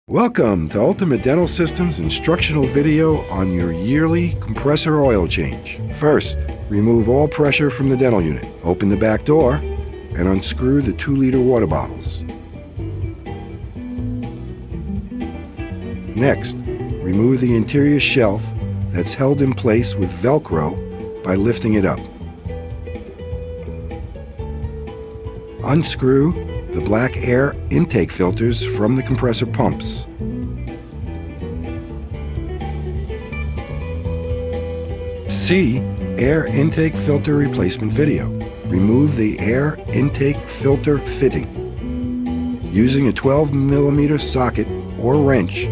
Welcome to Ultima Dental Systems instructional video on your yearly compressor oil change. First, remove all pressure from the dental unit. Open the back door and unscrew the 2-liter water bottles. Next, remove the interior shelf that's held in place with Velcro by lifting it up. Unscrew the black air intake filters from the compressor pumps. See air intake filter replacement video. Remove the air intake filter fitting. Using a 12mm socket or wrench,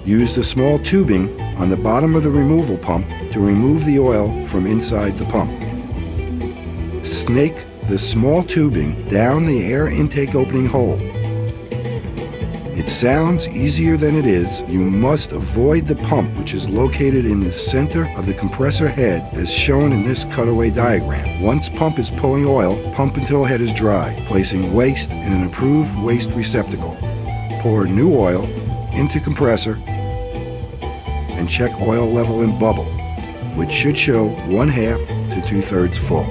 use the small tubing on the bottom of the removal pump to remove the oil from inside the pump. Snake the small tubing down the air intake opening hole. It sounds easier than it is. You must avoid the pump, which is located in the center of the compressor head as shown in this cutaway diagram. Once pump is pulling oil, pump until head is dry, placing waste in an approved waste receptacle. Pour new oil into compressor and check oil level in bubble, which should show 1/2 to 2/3 full.